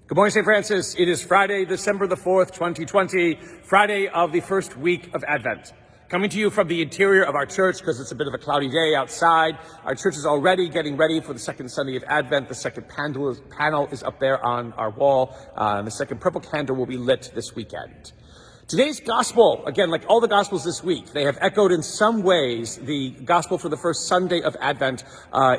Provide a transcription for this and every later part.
Good morning, St. Francis. It is Friday, December the 4th, 2020, Friday of the first week of Advent. Coming to you from the interior of our church because it's a bit of a cloudy day outside. Our church is already getting ready for the second Sunday of Advent. The second panel is up there on our wall. The second purple candle will be lit this weekend. Today's gospel, again, like all the gospels this week, they have echoed in some ways the gospel for the first Sunday of Advent,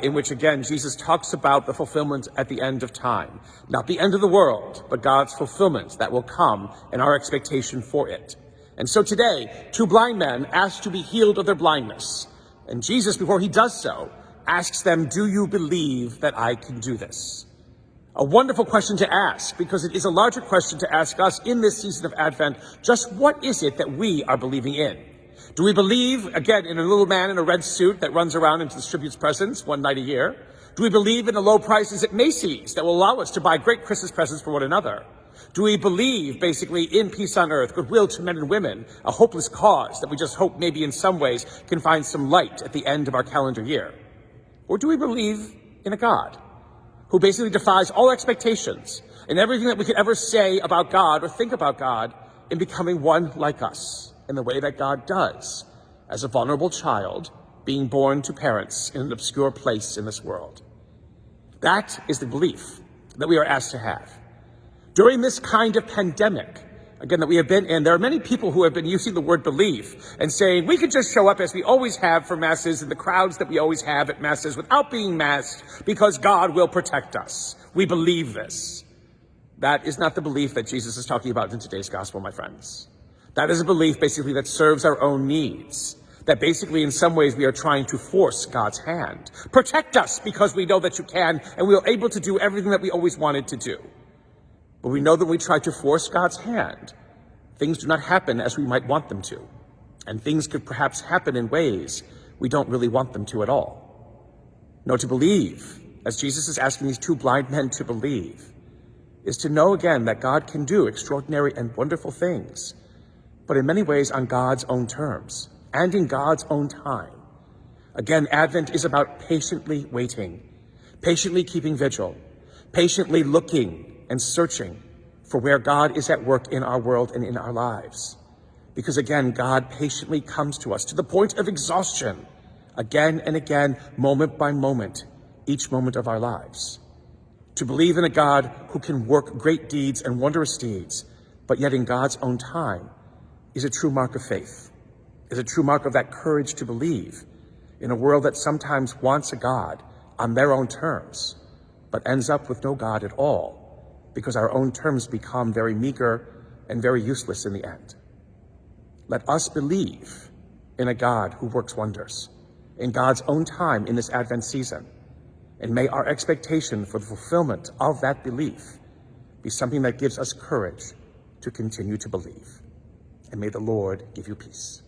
in which, again, Jesus talks about the fulfillment at the end of time. Not the end of the world, but God's fulfillment that will come and our expectation for it. And so today, two blind men ask to be healed of their blindness. And Jesus, before he does so, asks them, "Do you believe that I can do this?" A wonderful question to ask, because it is a larger question to ask us in this season of Advent. Just what is it that we are believing in? Do we believe, again, in a little man in a red suit that runs around and distributes presents one night a year? Do we believe in the low prices at Macy's that will allow us to buy great Christmas presents for one another? Do we believe, basically, in peace on earth, goodwill to men and women, a hopeless cause that we just hope maybe in some ways can find some light at the end of our calendar year? Or do we believe in a God who basically defies all expectations and everything that we could ever say about God or think about God in becoming one like us in the way that God does as a vulnerable child being born to parents in an obscure place in this world? That is the belief that we are asked to have. During this kind of pandemic, again, that we have been in, there are many people who have been using the word belief and saying we could just show up as we always have for masses in the crowds that we always have at masses without being masked because God will protect us. We believe this. That is not the belief that Jesus is talking about in today's gospel, my friends. That is a belief basically that serves our own needs. That basically in some ways we are trying to force God's hand. Protect us because we know that you can and we are able to do everything that we always wanted to do. But we know that when we try to force God's hand, things do not happen as we might want them to. And things could perhaps happen in ways we don't really want them to at all. No, to believe, as Jesus is asking these two blind men to believe, is to know again that God can do extraordinary and wonderful things, but in many ways on God's own terms and in God's own time. Again, Advent is about patiently waiting, patiently keeping vigil, patiently looking and searching for where God is at work in our world and in our lives. Because again, God patiently comes to us to the point of exhaustion, again and again, moment by moment, each moment of our lives. To believe in a God who can work great deeds and wondrous deeds, but yet in God's own time, is a true mark of faith, is a true mark of that courage to believe in a world that sometimes wants a God on their own terms, but ends up with no God at all, because our own terms become very meager and very useless in the end. Let us believe in a God who works wonders, in God's own time in this Advent season, and may our expectation for the fulfillment of that belief be something that gives us courage to continue to believe. And may the Lord give you peace.